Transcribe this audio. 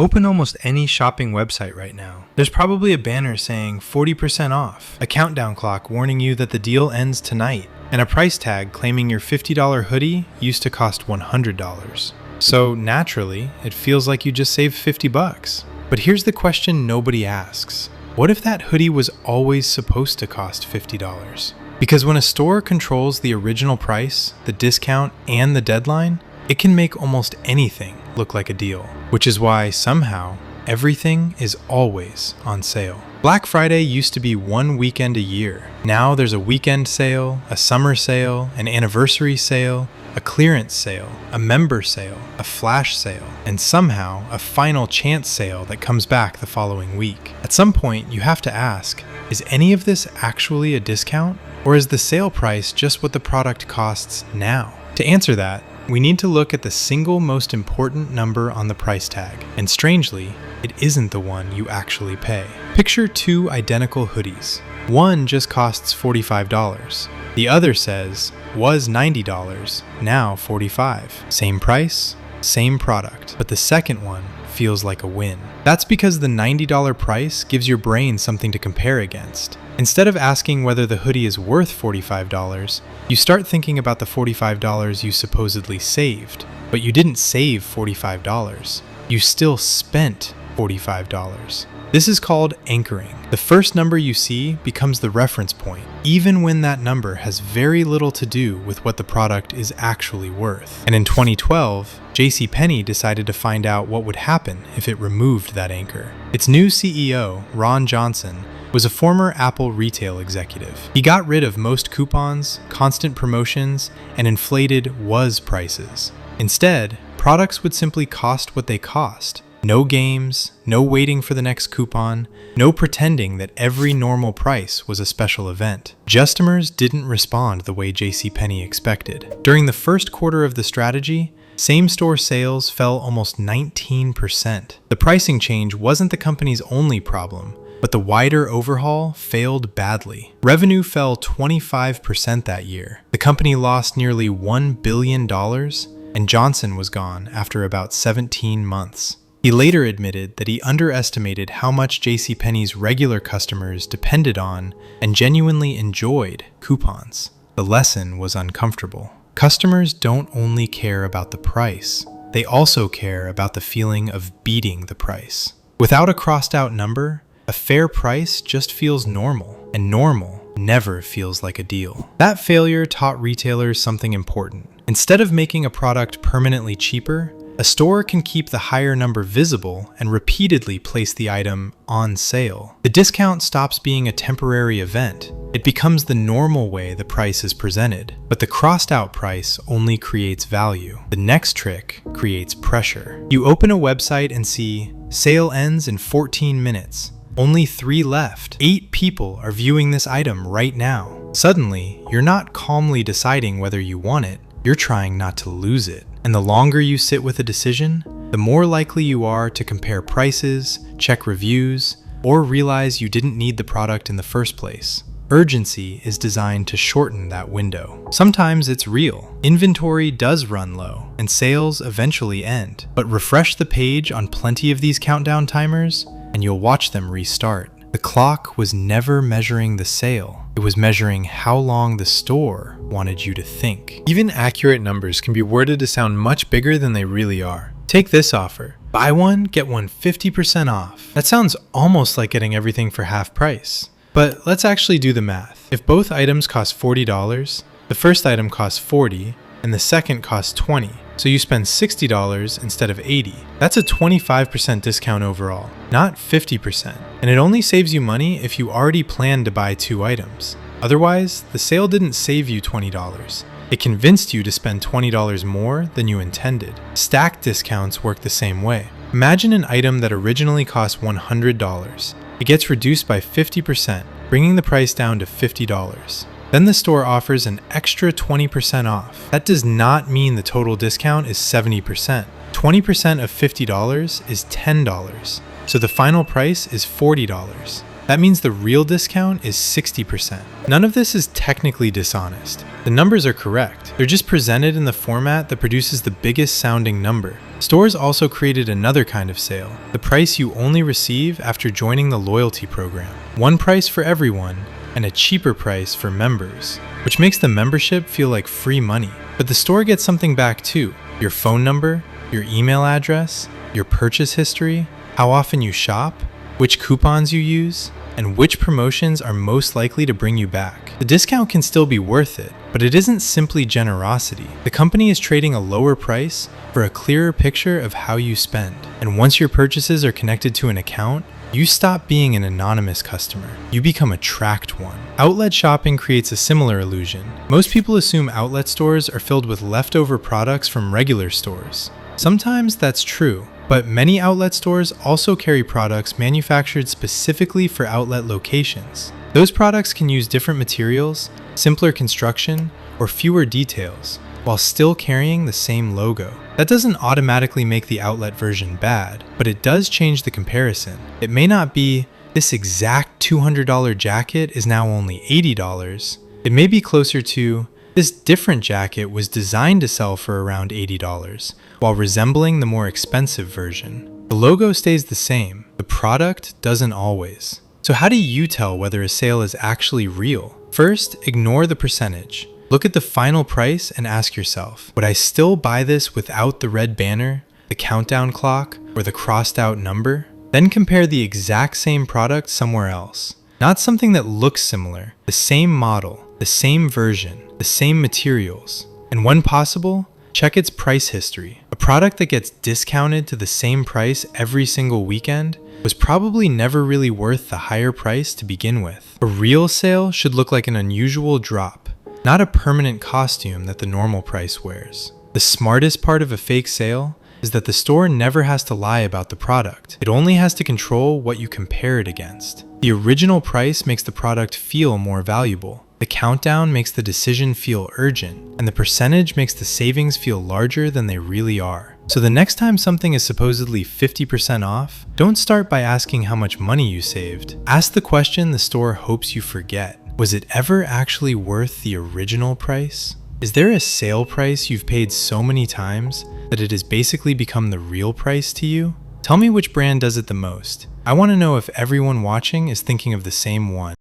Open almost any shopping website right now. There's probably a banner saying 40% off, a countdown clock warning you that the deal ends tonight, and a price tag claiming your $50 hoodie used to cost $100. So naturally, it feels like you just saved $50. But here's the question nobody asks. What if that hoodie was always supposed to cost $50? Because when a store controls the original price, the discount, and the deadline, it can make almost anything look like a deal, which is why somehow everything is always on sale. Black Friday used to be one weekend a year. Now there's a weekend sale, a summer sale, an anniversary sale, a clearance sale, a member sale, a flash sale, and somehow a final chance sale that comes back the following week. At some point, you have to ask, is any of this actually a discount? Or is the sale price just what the product costs now? To answer that, we need to look at the single most important number on the price tag, and strangely, it isn't the one you actually pay. Picture two identical hoodies. One just costs $45. The other says, was $90, now $45. Same price, same product, but the second one feels like a win. That's because the $90 price gives your brain something to compare against. Instead of asking whether the hoodie is worth $45, you start thinking about the $45 you supposedly saved. But you didn't save $45. You still spent $45. This is called anchoring. The first number you see becomes the reference point, even when that number has very little to do with what the product is actually worth. And in 2012, JCPenney decided to find out what would happen if it removed that anchor. Its new CEO, Ron Johnson, was a former Apple retail executive. He got rid of most coupons, constant promotions, and inflated was prices. Instead, products would simply cost what they cost. No games, no waiting for the next coupon, no pretending that every normal price was a special event. Customers didn't respond the way JCPenney expected. During the first quarter of the strategy, same-store sales fell almost 19%. The pricing change wasn't the company's only problem, but the wider overhaul failed badly. Revenue fell 25% that year. The company lost nearly $1 billion, and Johnson was gone after about 17 months. He later admitted that he underestimated how much JCPenney's regular customers depended on and genuinely enjoyed coupons. The lesson was uncomfortable. Customers don't only care about the price, they also care about the feeling of beating the price. Without a crossed-out number, a fair price just feels normal, and normal never feels like a deal. That failure taught retailers something important. Instead of making a product permanently cheaper, a store can keep the higher number visible and repeatedly place the item on sale. The discount stops being a temporary event. It becomes the normal way the price is presented. But the crossed-out price only creates value. The next trick creates pressure. You open a website and see, sale ends in 14 minutes. Only 3 left. 8 people are viewing this item right now. Suddenly, you're not calmly deciding whether you want it, you're trying not to lose it. And the longer you sit with a decision, the more likely you are to compare prices, check reviews, or realize you didn't need the product in the first place. Urgency is designed to shorten that window. Sometimes it's real. Inventory does run low, and sales eventually end. But refresh the page on plenty of these countdown timers, and you'll watch them restart. The clock was never measuring the sale. It was measuring how long the store wanted you to think. Even accurate numbers can be worded to sound much bigger than they really are. Take this offer. Buy one, get one 50% off. That sounds almost like getting everything for half price. But let's actually do the math. If both items cost $40, the first item costs $40, and the second costs $20. So you spend $60 instead of $80. That's a 25% discount overall, not 50%. And it only saves you money if you already planned to buy 2 items. Otherwise, the sale didn't save you $20. It convinced you to spend $20 more than you intended. Stacked discounts work the same way. Imagine an item that originally cost $100. It gets reduced by 50%, bringing the price down to $50. Then the store offers an extra 20% off. That does not mean the total discount is 70%. 20% of $50 is $10. So the final price is $40. That means the real discount is 60%. None of this is technically dishonest. The numbers are correct. They're just presented in the format that produces the biggest sounding number. Stores also created another kind of sale, the price you only receive after joining the loyalty program. One price for everyone, and a cheaper price for members, which makes the membership feel like free money. But the store gets something back too: your phone number, your email address, your purchase history, how often you shop, which coupons you use, and which promotions are most likely to bring you back. The discount can still be worth it, but it isn't simply generosity. The company is trading a lower price for a clearer picture of how you spend. And once your purchases are connected to an account, you stop being an anonymous customer. You become a tracked one. Outlet shopping creates a similar illusion. Most people assume outlet stores are filled with leftover products from regular stores. Sometimes that's true, but many outlet stores also carry products manufactured specifically for outlet locations. Those products can use different materials, simpler construction, or fewer details, while still carrying the same logo. That doesn't automatically make the outlet version bad, but it does change the comparison. It may not be, this exact $200 jacket is now only $80. It may be closer to, this different jacket was designed to sell for around $80, while resembling the more expensive version. The logo stays the same, the product doesn't always. So how do you tell whether a sale is actually real? First, ignore the percentage. Look at the final price and ask yourself, would I still buy this without the red banner, the countdown clock, or the crossed out number? Then compare the exact same product somewhere else. Not something that looks similar, the same model, the same version, the same materials. And when possible, check its price history. A product that gets discounted to the same price every single weekend was probably never really worth the higher price to begin with. A real sale should look like an unusual drop, not a permanent costume that the normal price wears. The smartest part of a fake sale is that the store never has to lie about the product. It only has to control what you compare it against. The original price makes the product feel more valuable. The countdown makes the decision feel urgent, and the percentage makes the savings feel larger than they really are. So the next time something is supposedly 50% off, don't start by asking how much money you saved. Ask the question the store hopes you forget. Was it ever actually worth the original price? Is there a sale price you've paid so many times that it has basically become the real price to you? Tell me which brand does it the most. I want to know if everyone watching is thinking of the same one.